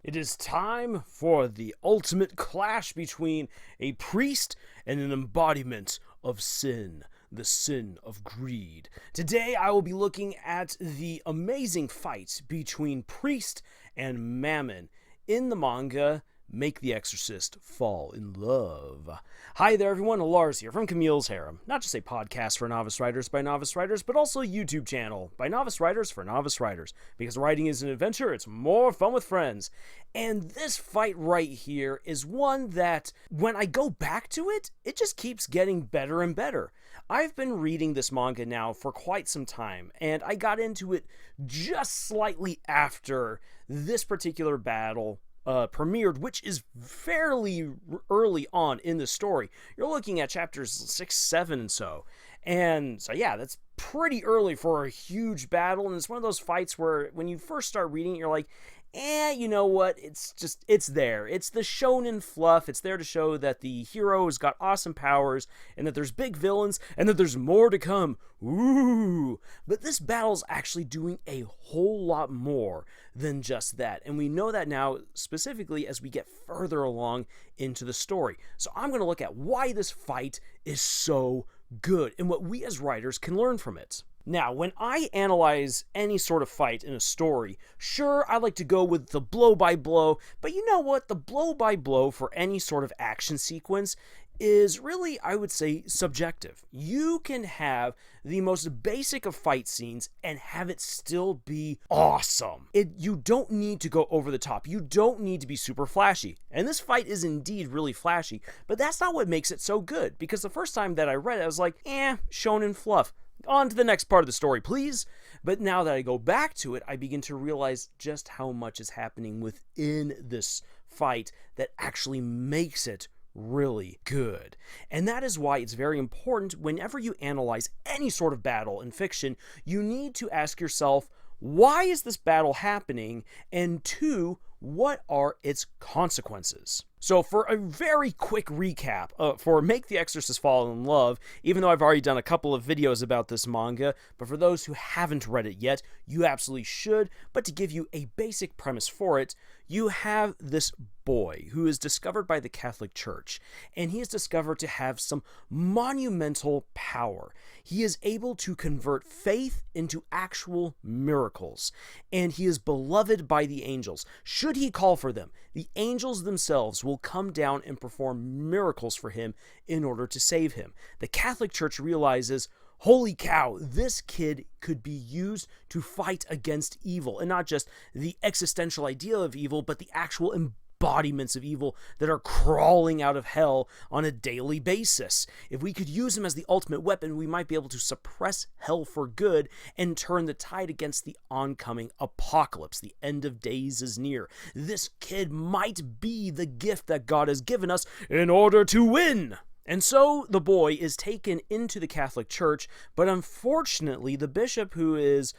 It is time for the ultimate clash between a priest and an embodiment of sin, the sin of greed. Today I will be looking at the amazing fight between priest and mammon in the manga Make the Exorcist Fall in Love. Hi there everyone, Lars here from Camille's Harem. Not just a podcast for novice writers by novice writers, but also a YouTube channel by novice writers for novice writers. Because writing is an adventure, it's more fun with friends. And this fight right here is one that, when I go back to it, it just keeps getting better and better. I've been reading this manga now for quite some time, and I got into it just slightly after this particular battle premiered, which is fairly early on in the story. You're looking at chapters 6, 7, and so. And so, yeah, that's pretty early for a huge battle, and it's one of those fights where when you first start reading it, you're like, you know what, it's there. It's the shonen fluff. It's there to show that the hero has got awesome powers, and that there's big villains, and that there's more to come. Ooh! But this battle's actually doing a whole lot more than just that, and we know that now specifically as we get further along into the story. So I'm going to look at why this fight is so good, and what we as writers can learn from it. Now, when I analyze any sort of fight in a story, sure, I like to go with the blow-by-blow, but you know what? The blow-by-blow for any sort of action sequence is really, I would say, subjective. You can have the most basic of fight scenes and have it still be awesome. You don't need to go over the top. You don't need to be super flashy. And this fight is indeed really flashy, but that's not what makes it so good, because the first time that I read it, I was like, shonen fluff. On to the next part of the story, please. But now that I go back to it, I begin to realize just how much is happening within this fight that actually makes it really good. And that is why it's very important whenever you analyze any sort of battle in fiction, you need to ask yourself, why is this battle happening? And two, what are its consequences? So for a very quick recap, for Make the Exorcist Fall in Love, even though I've already done a couple of videos about this manga, but for those who haven't read it yet, you absolutely should. But to give you a basic premise for it, you have this boy who is discovered by the Catholic Church, and he is discovered to have some monumental power. He is able to convert faith into actual miracles, and he is beloved by the angels. Should he call for them, the angels themselves will come down and perform miracles for him in order to save him. The Catholic Church realizes, holy cow, this kid could be used to fight against evil, and not just the existential idea of evil, but the actual embodiments of evil that are crawling out of hell on a daily basis. If we could use him as the ultimate weapon, we might be able to suppress hell for good and turn the tide against the oncoming apocalypse. The end of days is near. This kid might be the gift that God has given us in order to win. And so the boy is taken into the Catholic Church, but unfortunately the bishop who is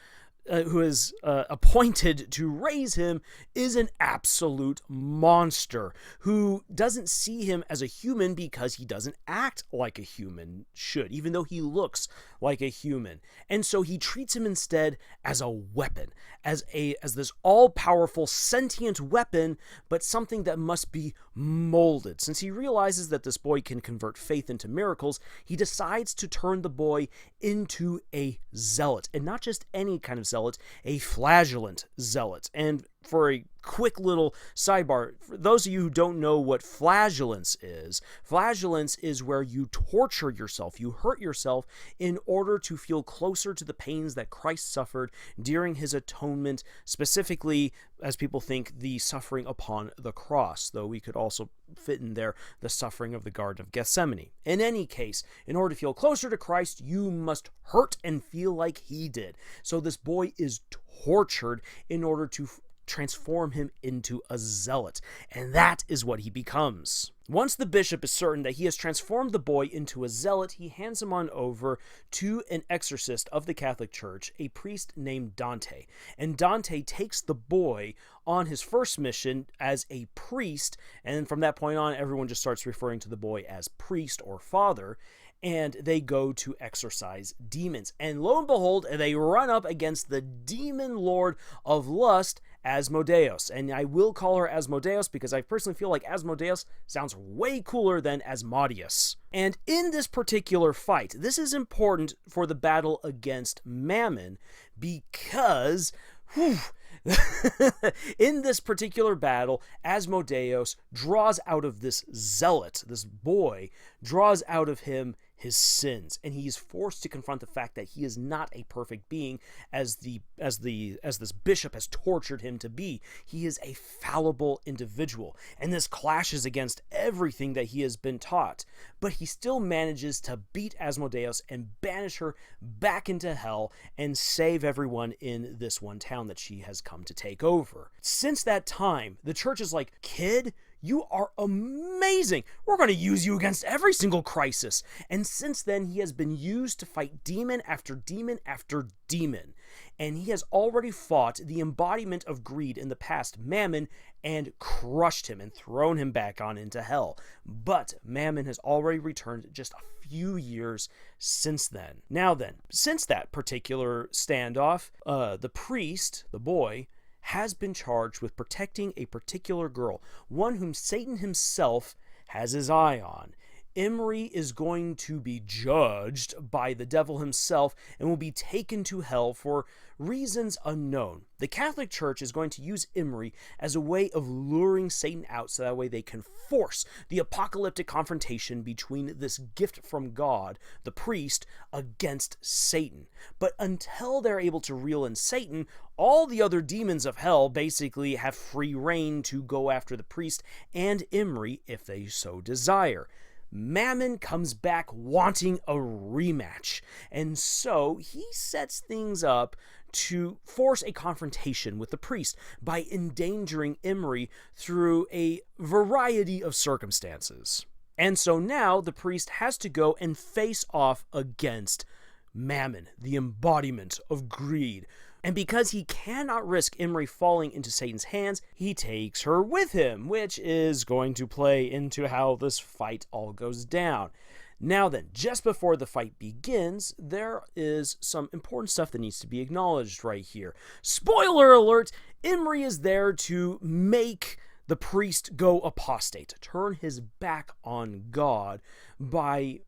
appointed to raise him is an absolute monster who doesn't see him as a human because he doesn't act like a human should, even though he looks like a human. And so he treats him instead as a weapon, as this all-powerful sentient weapon, but something that must be molded. Since he realizes that this boy can convert faith into miracles, he decides to turn the boy into a zealot, and not just any kind of zealot, a flagellant zealot. And for a quick little sidebar, for those of you who don't know what flagellance is where you torture yourself, you hurt yourself in order to feel closer to the pains that Christ suffered during his atonement, specifically, as people think, the suffering upon the cross, though we could also fit in there the suffering of the Garden of Gethsemane. In any case, in order to feel closer to Christ, you must hurt and feel like he did. So this boy is tortured in order to transform him into a zealot, and that is what he becomes. Once the bishop is certain that he has transformed the boy into a zealot, he hands him on over to an exorcist of the Catholic Church, a priest named Dante. And Dante takes the boy on his first mission as a priest, and from that point on, everyone just starts referring to the boy as priest or father, and they go to exorcise demons. And lo and behold, they run up against the demon lord of lust, Asmodeus. And I will call her Asmodeus because I personally feel like Asmodeus sounds way cooler than Asmodeus. And in this particular fight, this is important for the battle against Mammon because in this particular battle, Asmodeus draws out of this zealot, this boy, draws out of him his sins, and he is forced to confront the fact that he is not a perfect being as this bishop has tortured him to be. He is a fallible individual, and this clashes against everything that he has been taught. But he still manages to beat Asmodeus and banish her back into hell and save everyone in this one town that she has come to take over. Since that time, the church is like, kid, you are amazing. We're going to use you against every single crisis. And since then, he has been used to fight demon after demon after demon. And he has already fought the embodiment of greed in the past, Mammon, and crushed him and thrown him back on into hell. But Mammon has already returned just a few years since then. Now then, since that particular standoff, the priest, the boy, has been charged with protecting a particular girl, one whom Satan himself has his eye on. Imri is going to be judged by the devil himself and will be taken to hell for reasons unknown. The Catholic Church is going to use Imri as a way of luring Satan out so that way they can force the apocalyptic confrontation between this gift from God, the priest, against Satan. But until they're able to reel in Satan, all the other demons of hell basically have free reign to go after the priest and Imri if they so desire. Mammon comes back wanting a rematch, and so he sets things up to force a confrontation with the priest by endangering Imri through a variety of circumstances. And so now the priest has to go and face off against Mammon, the embodiment of greed. And because he cannot risk Imri falling into Satan's hands, he takes her with him, which is going to play into how this fight all goes down. Now then, just before the fight begins, there is some important stuff that needs to be acknowledged right here. Spoiler alert! Imri is there to make the priest go apostate, to turn his back on God by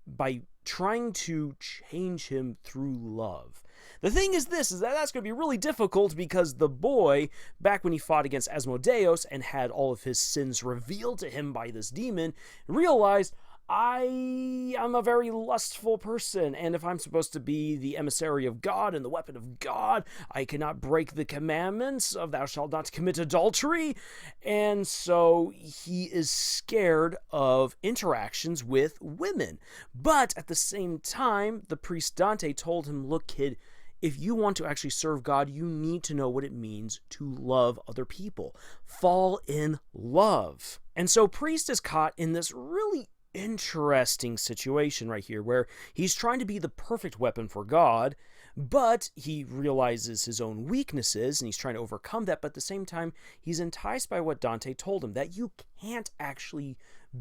trying to change him through love. The thing is that's going to be really difficult because the boy, back when he fought against Asmodeus and had all of his sins revealed to him by this demon, realized, I am a very lustful person, and if I'm supposed to be the emissary of God and the weapon of God, I cannot break the commandments of thou shalt not commit adultery. And so he is scared of interactions with women. But at the same time, the priest Dante told him, look, kid, if you want to actually serve God, you need to know what it means to love other people. Fall in love. And so priest is caught in this really interesting situation right here where he's trying to be the perfect weapon for God, but he realizes his own weaknesses and he's trying to overcome that. But at the same time, he's enticed by what Dante told him, that you can't actually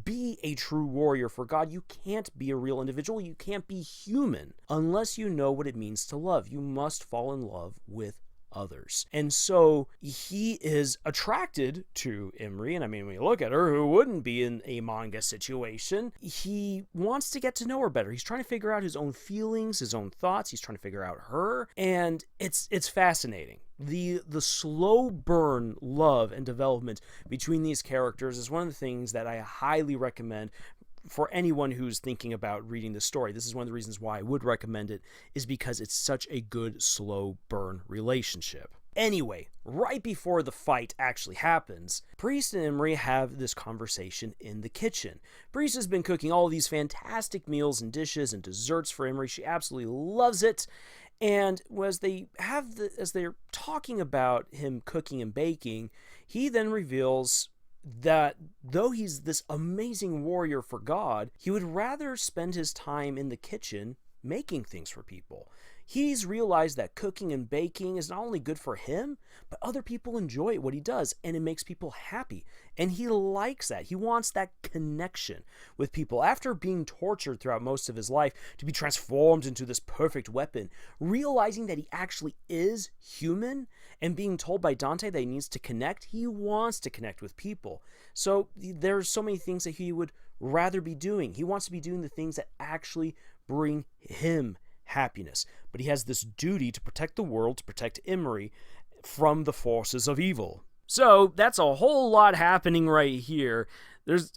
be a true warrior for God. You can't be a real individual. You can't be human unless you know what it means to love. You must fall in love with others. And so he is attracted to Imri, and I mean, when you look at her, who wouldn't be in a manga situation? He wants to get to know her better. He's trying to figure out his own feelings, his own thoughts. He's trying to figure out her, and it's fascinating. The slow burn love and development between these characters is one of the things that I highly recommend for anyone who's thinking about reading the story. This is one of the reasons why I would recommend it, is because it's such a good slow burn relationship. Anyway, right before the fight actually happens, Priest and Imri have this conversation in the kitchen. Priest has been cooking all these fantastic meals and dishes and desserts for Imri. She absolutely loves it. And as they're talking about him cooking and baking, he then reveals that though he's this amazing warrior for God, he would rather spend his time in the kitchen making things for people. he's realized that cooking and baking is not only good for him, but other people enjoy what he does, and it makes people happy. And he likes that. He wants that connection with people. After being tortured throughout most of his life to be transformed into this perfect weapon, realizing that he actually is human and being told by Dante that he needs to connect, he wants to connect with people. So there's so many things that he would rather be doing. He wants to be doing the things that actually bring him happiness. But he has this duty to protect the world, to protect Emery from the forces of evil. So that's a whole lot happening right here.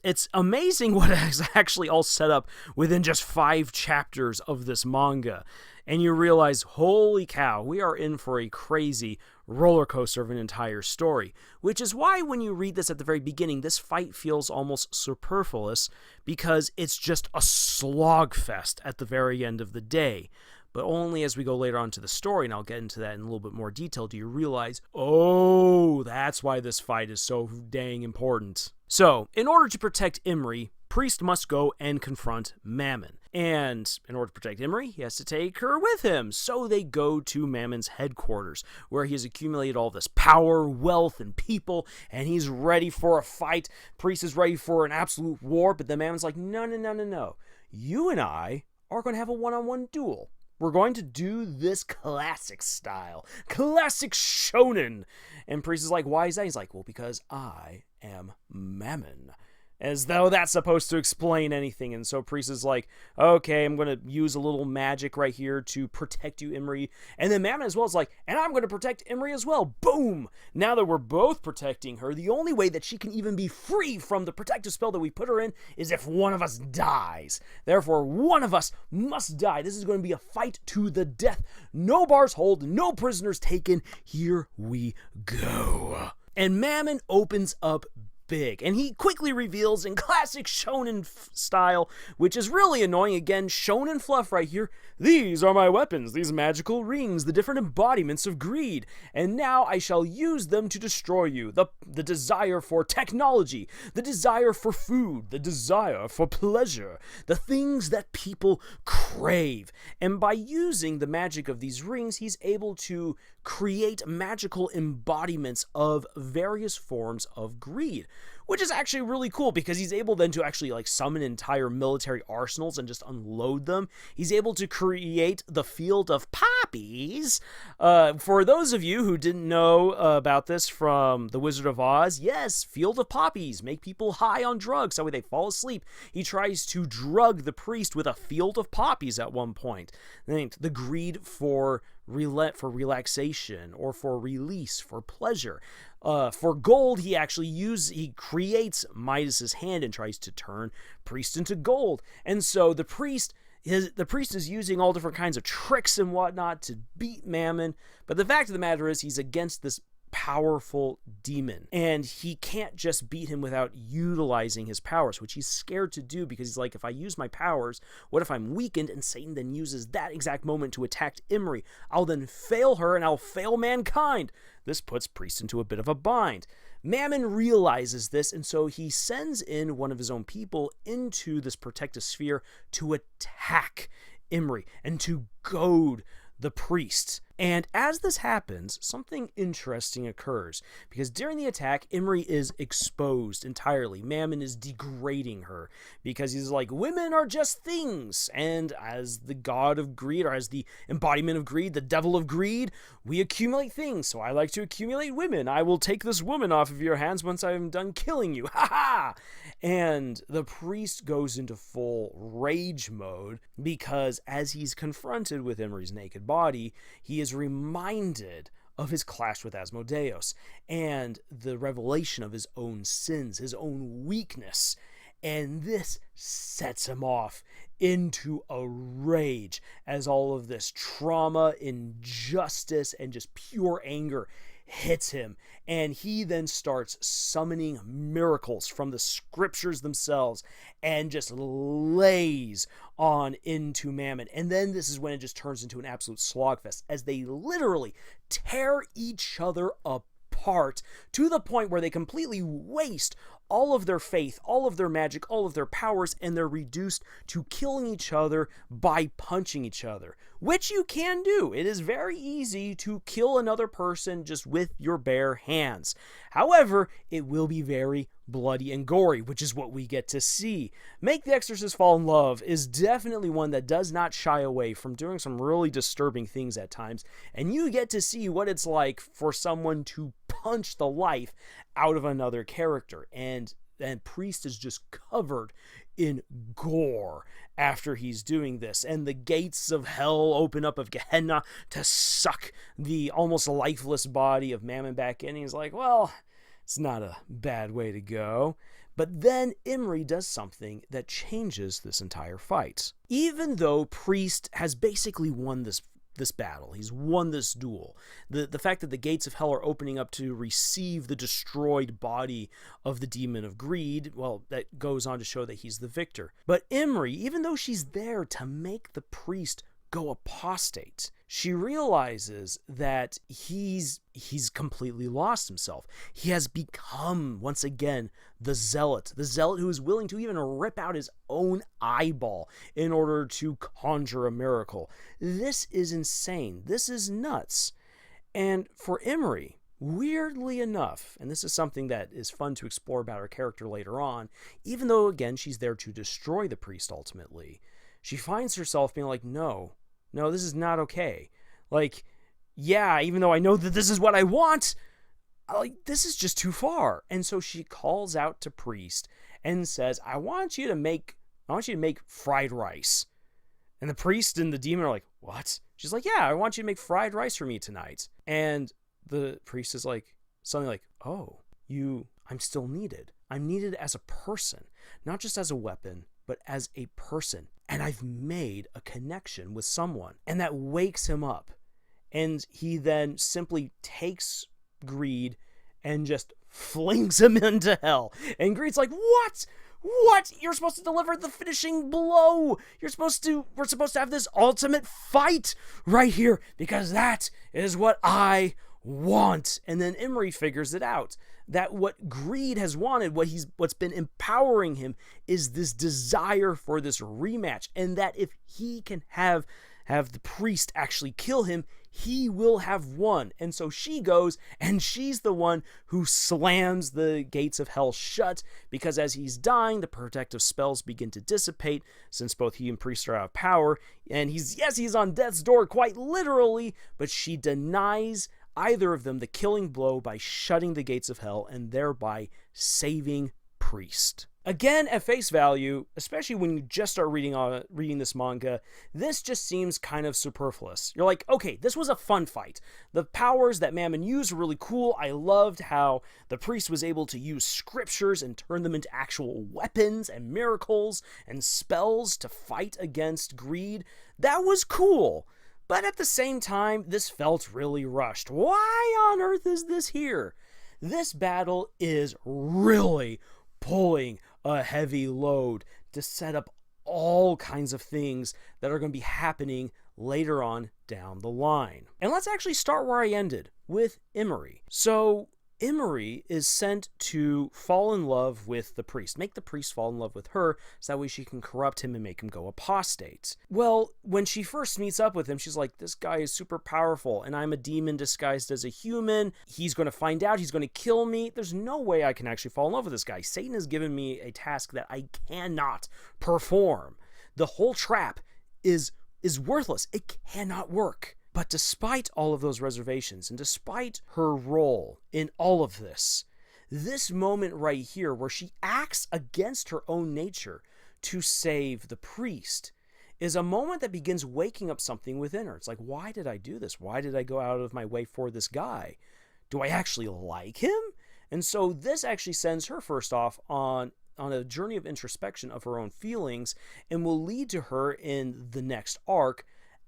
It's amazing what is actually all set up within just 5 chapters of this manga. And you realize, holy cow, we are in for a crazy roller coaster of an entire story. Which is why when you read this at the very beginning, this fight feels almost superfluous, because it's just a slogfest at the very end of the day. But only as we go later on to the story, and I'll get into that in a little bit more detail, do you realize, oh, that's why this fight is so dang important. So, in order to protect Emery, Priest must go and confront Mammon. And in order to protect Emery, he has to take her with him. So they go to Mammon's headquarters, where he has accumulated all this power, wealth, and people, and he's ready for a fight. Priest is ready for an absolute war, but then Mammon's like, no. You and I are going to have a one-on-one duel. We're going to do this classic style. Classic Shonen. And Priest is like, why is that? He's like, well, because I am Mammon. As though that's supposed to explain anything. And so Priest is like, okay, I'm going to use a little magic right here to protect you, Emery. And then Mammon as well is like, and I'm going to protect Emery as well. Boom! Now that we're both protecting her, the only way that she can even be free from the protective spell that we put her in is if one of us dies. Therefore, one of us must die. This is going to be a fight to the death. No bars hold, no prisoners taken. Here we go. And Mammon opens up big, and he quickly reveals in classic shonen style, which is really annoying. Again, shonen fluff right here. These are my weapons, these magical rings, the different embodiments of greed, and now I shall use them to destroy you. The desire for technology, the desire for food, the desire for pleasure, the things that people crave. And by using the magic of these rings, he's able to create magical embodiments of various forms of greed, which is actually really cool, because he's able then to actually summon entire military arsenals and just unload them. He's able to create the field of poppies. For those of you who didn't know about this from The Wizard of Oz, yes, field of poppies make people high on drugs, that way they fall asleep. He tries to drug the priest with a field of poppies at one point. The greed for relaxation, or for release, for pleasure. For gold, he creates Midas's hand and tries to turn Priest into gold. And so the priest is using all different kinds of tricks and whatnot to beat Mammon. But the fact of the matter is, he's against this powerful demon, and he can't just beat him without utilizing his powers, which he's scared to do, because he's like, if I use my powers, what if I'm weakened and Satan then uses that exact moment to attack Emery? I'll then fail her and I'll fail mankind. This puts Priest into a bit of a bind. Mammon realizes this, and so he sends in one of his own people into this protective sphere to attack Emery and to goad the priest. And as this happens, something interesting occurs, because during the attack, Emery is exposed entirely. Mammon is degrading her, because he's like, women are just things, and as the god of greed, or as the embodiment of greed, the devil of greed, we accumulate things, so I like to accumulate women. I will take this woman off of your hands once I'm done killing you. Ha ha! And the priest goes into full rage mode, because as he's confronted with Emery's naked body, he is reminded of his clash with Asmodeus and the revelation of his own sins, his own weakness. And this sets him off into a rage, as all of this trauma, injustice, and just pure anger hits him, and he then starts summoning miracles from the scriptures themselves and just lays on into Mammon. And then this is when it just turns into an absolute slogfest, as they literally tear each other apart. apart to the point where they completely waste all of their faith, all of their magic, all of their powers, and they're reduced to killing each other by punching each other, which you can do. It is very easy to kill another person just with your bare hands. However, it will be very bloody and gory, which is what we get to see. Make the Exorcist Fall in Love is definitely one that does not shy away from doing some really disturbing things at times, and you get to see what it's like for someone to punch the life out of another character, and Priest is just covered in gore after he's doing this, and the gates of hell open up of Gehenna to suck the almost lifeless body of Mammon back in. He's like, well, it's not a bad way to go. But then Imri does something that changes this entire fight. Even though Priest has basically won this battle, he's won this duel, the fact that the gates of hell are opening up to receive the destroyed body of the demon of greed, well, that goes on to show that he's the victor. But Imri, even though she's there to make the priest go apostate, she realizes that he's completely lost himself. He has become, once again, the zealot who is willing to even rip out his own eyeball in order to conjure a miracle. This is insane. This is nuts. And for Imri, weirdly enough, and this is something that is fun to explore about her character later on, even though, again, she's there to destroy the priest ultimately, she finds herself being like, no, this is not okay. Like, yeah, even though I know that this is what I want, this is just too far. And so she calls out to Priest and says, I want you to make fried rice. And the priest and the demon are like, what? She's like, yeah, I want you to make fried rice for me tonight. And the priest is like, something like, oh, I'm still needed. I'm needed as a person, not just as a weapon, but as a person. And I've made a connection with someone. And that wakes him up. And he then simply takes Greed and just flings him into hell. And Greed's like, what? What? You're supposed to deliver the finishing blow. We're supposed to have this ultimate fight right here because that is what I want. And then Imri figures it out, that what Greed has wanted, what's been empowering him, is this desire for this rematch, and that if he can have the priest actually kill him, he will have won. And so she goes, and she's the one who slams the gates of hell shut, because as he's dying, the protective spells begin to dissipate, since both he and priest are out of power, and he's on death's door, quite literally, but she denies either of them the killing blow by shutting the gates of hell and thereby saving Priest. Again, at face value, especially when you just start reading this manga, this just seems kind of superfluous. You're like, okay, this was a fun fight. The powers that Mammon used were really cool. I loved how the priest was able to use scriptures and turn them into actual weapons and miracles and spells to fight against Greed. That was cool. But at the same time, this felt really rushed. Why on earth is this here? This battle is really pulling a heavy load to set up all kinds of things that are going to be happening later on down the line. And let's actually start where I ended, with Imri. So Imri is sent to fall in love with the priest, make the priest fall in love with her, so that way she can corrupt him and make him go apostate. Well, when she first meets up with him, she's like, this guy is super powerful, and I'm a demon disguised as a human. He's going to find out, he's going to kill me. There's no way I can actually fall in love with this guy. Satan has given me a task that I cannot perform. The whole trap is worthless. It cannot work. But despite all of those reservations, and despite her role in all of this moment right here where she acts against her own nature to save the priest is a moment that begins waking up something within her. It's like, why did I do this? Why did I go out of my way for this guy? Do I actually like him? And so this actually sends her first off on a journey of introspection of her own feelings, and will lead to her in the next arc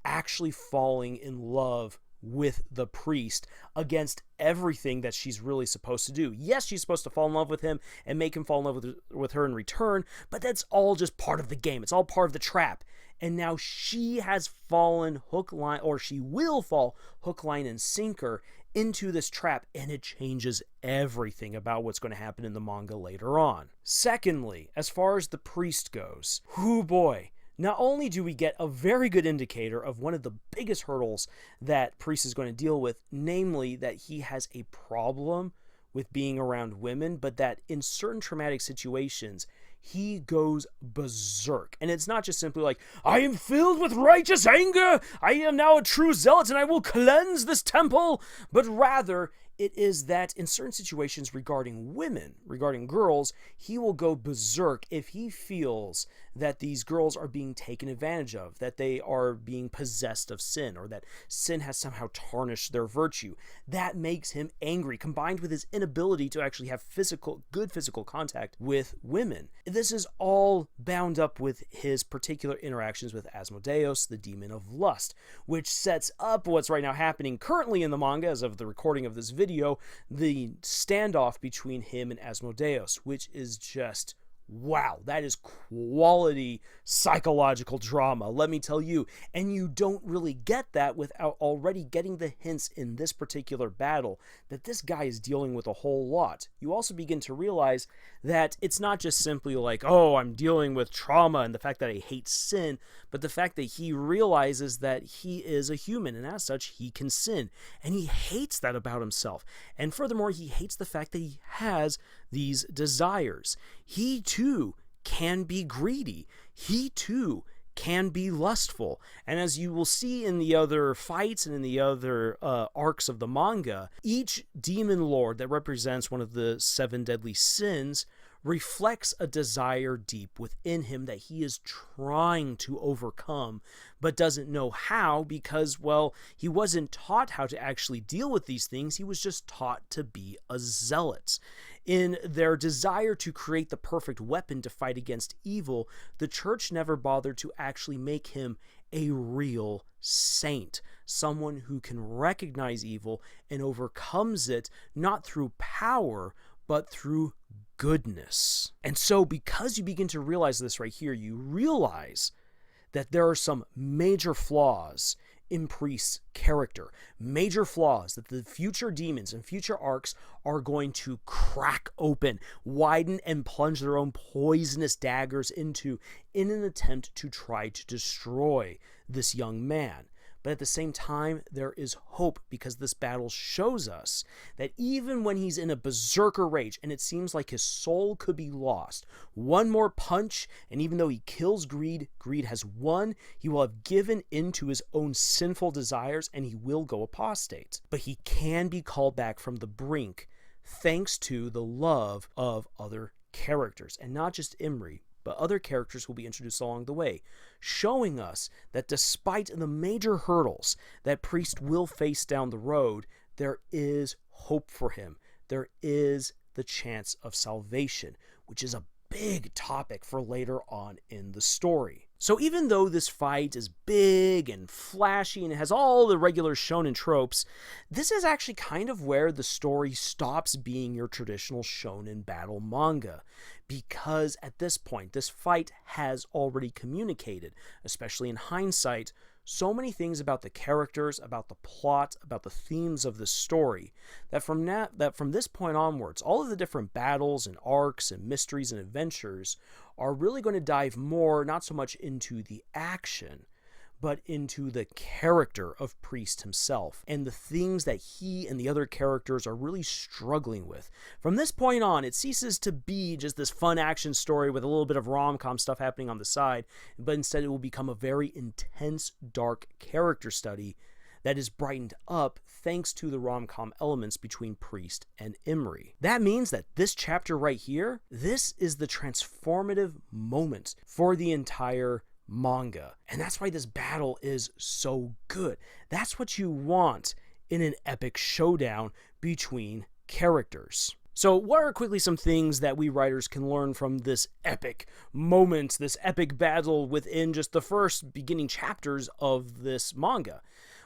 actually falling in love with the priest against everything that she's really supposed to do. Yes, she's supposed to fall in love with him and make him fall in love with her in return, but that's all just part of the game. It's all part of the trap. And now she has fallen hook, line, or she will fall hook, line, and sinker into this trap, and it changes everything about what's going to happen in the manga later on. Secondly, as far as the priest goes, whoo boy, not only do we get a very good indicator of one of the biggest hurdles that Priest is going to deal with, namely that he has a problem with being around women, but that in certain traumatic situations, he goes berserk. And it's not just simply like, I am filled with righteous anger, I am now a true zealot, and I will cleanse this temple, but rather, it is that in certain situations regarding women, regarding girls, he will go berserk if he feels that these girls are being taken advantage of, that they are being possessed of sin, or that sin has somehow tarnished their virtue. That makes him angry, combined with his inability to actually have good physical contact with women. This is all bound up with his particular interactions with Asmodeus, the demon of lust, which sets up what's right now happening currently in the manga as of the recording of this video, the standoff between him and Asmodeus, which is just wow, that is quality psychological drama, let me tell you. And you don't really get that without already getting the hints in this particular battle that this guy is dealing with a whole lot. You also begin to realize that it's not just simply like, oh, I'm dealing with trauma and the fact that I hate sin, but the fact that he realizes that he is a human, and as such, he can sin. And he hates that about himself. And furthermore, he hates the fact that he has these desires. He too can be greedy. He too can be lustful. And as you will see in the other fights and in the other arcs of the manga, each demon lord that represents one of the 7 deadly sins reflects a desire deep within him that he is trying to overcome, but doesn't know how because, well, he wasn't taught how to actually deal with these things. He was just taught to be a zealot. In their desire to create the perfect weapon to fight against evil, the church never bothered to actually make him a real saint, someone who can recognize evil and overcomes it not through power, but through goodness. And so because you begin to realize this right here, you realize that there are some major flaws in Priest's character, major flaws that the future demons and future arcs are going to crack open, widen, and plunge their own poisonous daggers into in an attempt to try to destroy this young man. But at the same time, there is hope because this battle shows us that even when he's in a berserker rage and it seems like his soul could be lost, one more punch, and even though he kills greed, greed has won, he will have given into his own sinful desires and he will go apostate. But he can be called back from the brink thanks to the love of other characters, and not just Imri, but other characters will be introduced along the way, showing us that despite the major hurdles that Priest will face down the road, there is hope for him. There is the chance of salvation, which is a big topic for later on in the story. So even though this fight is big and flashy and it has all the regular shonen tropes, this is actually kind of where the story stops being your traditional shonen battle manga. Because at this point, this fight has already communicated, especially in hindsight, so many things about the characters, about the plot, about the themes of the story, that from this point onwards, all of the different battles and arcs and mysteries and adventures are really going to dive more, not so much into the action, but into the character of Priest himself and the things that he and the other characters are really struggling with. From this point on, it ceases to be just this fun action story with a little bit of rom-com stuff happening on the side, but instead it will become a very intense, dark character study that is brightened up thanks to the rom-com elements between Priest and Imri. That means that this chapter right here, this is the transformative moment for the entire manga. And that's why this battle is so good. That's what you want in an epic showdown between characters. So what are quickly some things that we writers can learn from this epic moment, this epic battle within just the first beginning chapters of this manga?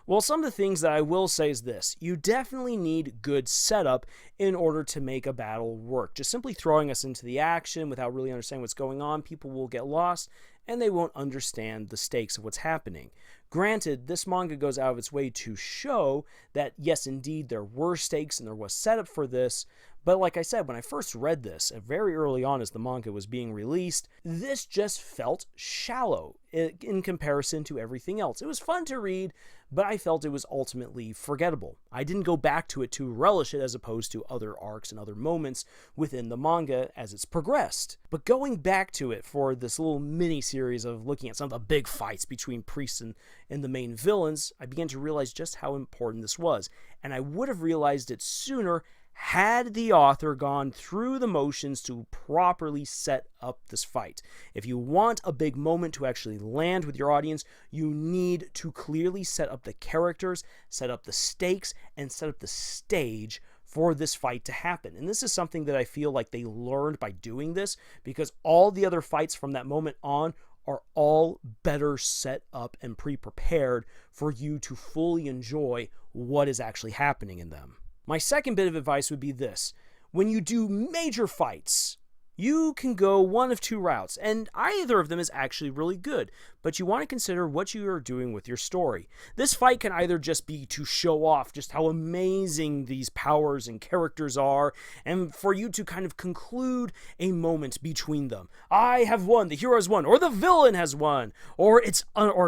Well, some of the things that I will say is this. You definitely need good setup in order to make a battle work. Just simply throwing us into the action without really understanding what's going on, people will get lost and they won't understand the stakes of what's happening. Granted, this manga goes out of its way to show that, yes, indeed, there were stakes and there was setup for this. But like I said, when I first read this, very early on as the manga was being released, this just felt shallow in comparison to everything else. It was fun to read, but I felt it was ultimately forgettable. I didn't go back to it to relish it as opposed to other arcs and other moments within the manga as it's progressed. But going back to it for this little mini-series of looking at some of the big fights between priests and the main villains, I began to realize just how important this was. And I would have realized it sooner had the author gone through the motions to properly set up this fight. If you want a big moment to actually land with your audience, you need to clearly set up the characters, set up the stakes, and set up the stage for this fight to happen. And this is something that I feel like they learned by doing this, because all the other fights from that moment on are all better set up and pre-prepared for you to fully enjoy what is actually happening in them. My second bit of advice would be this. When you do major fights, you can go one of two routes, and either of them is actually really good, but you want to consider what you are doing with your story. This fight can either just be to show off just how amazing these powers and characters are, and for you to kind of conclude a moment between them. I have won, the hero has won, or the villain has won, or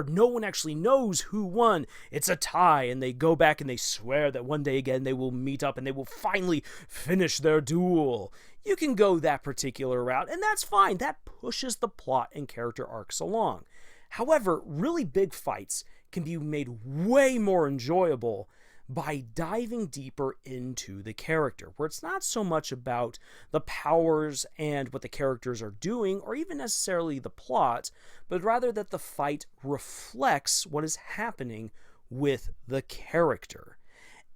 no one actually knows who won. It's a tie, and they go back and they swear that one day again they will meet up and they will finally finish their duel. You can go that particular route, and that's fine. That pushes the plot and character arcs along. However, really big fights can be made way more enjoyable by diving deeper into the character, where it's not so much about the powers and what the characters are doing, or even necessarily the plot, but rather that the fight reflects what is happening with the character.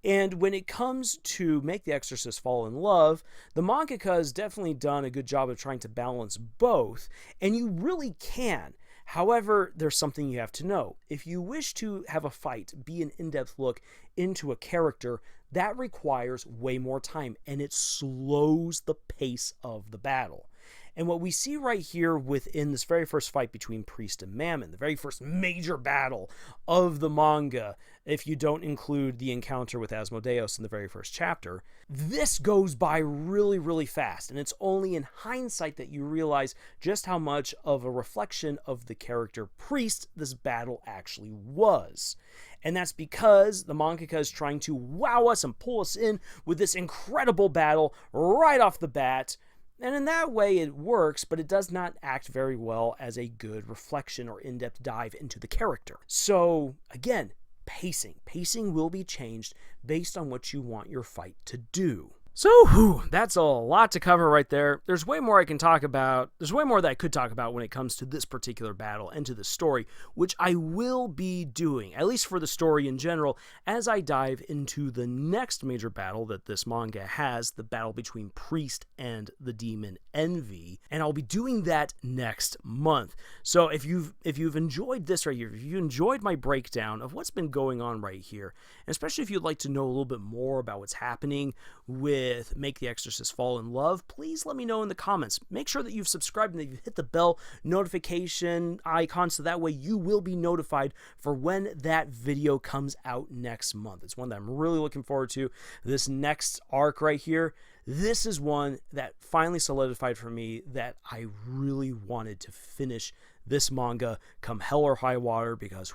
And when it comes to Make the Exorcist Fall in Love, the mangaka has definitely done a good job of trying to balance both, and you really can. However, there's something you have to know. If you wish to have a fight be an in-depth look into a character, that requires way more time, and it slows the pace of the battle. And what we see right here within this very first fight between Priest and Mammon, the very first major battle of the manga, if you don't include the encounter with Asmodeus in the very first chapter, this goes by really, really fast. And it's only in hindsight that you realize just how much of a reflection of the character Priest this battle actually was. And that's because the mangaka is trying to wow us and pull us in with this incredible battle right off the bat. And in that way it works, but it does not act very well as a good reflection or in-depth dive into the character. So again, pacing. Pacing will be changed based on what you want your fight to do. So, that's a lot to cover right there. There's way more I can talk about. There's way more that I could talk about when it comes to this particular battle and to the story, which I will be doing, at least for the story in general, as I dive into the next major battle that this manga has, the battle between Priest and the demon Envy, and I'll be doing that next month. So if you've enjoyed this right here, if you enjoyed my breakdown of what's been going on right here, and especially if you'd like to know a little bit more about what's happening with Make the Exorcist Fall in Love, please let me know in the comments. Make sure that you've subscribed and that you've hit the bell notification icon so that way you will be notified for when that video comes out next month. It's one that I'm really looking forward to. This next arc right here, this is one that finally solidified for me that I really wanted to finish this manga come hell or high water, because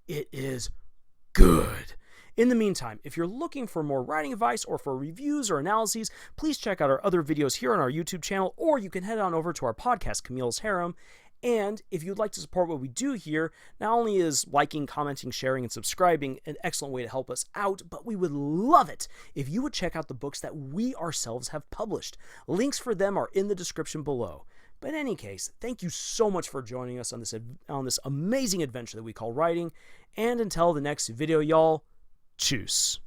it is good. In the meantime, if you're looking for more writing advice or for reviews or analyses, please check out our other videos here on our YouTube channel, or you can head on over to our podcast, Camille's Harem. And if you'd like to support what we do here, not only is liking, commenting, sharing, and subscribing an excellent way to help us out, but we would love it if you would check out the books that we ourselves have published. Links for them are in the description below. But in any case, thank you so much for joining us on this amazing adventure that we call writing. And until the next video, y'all, tschüss.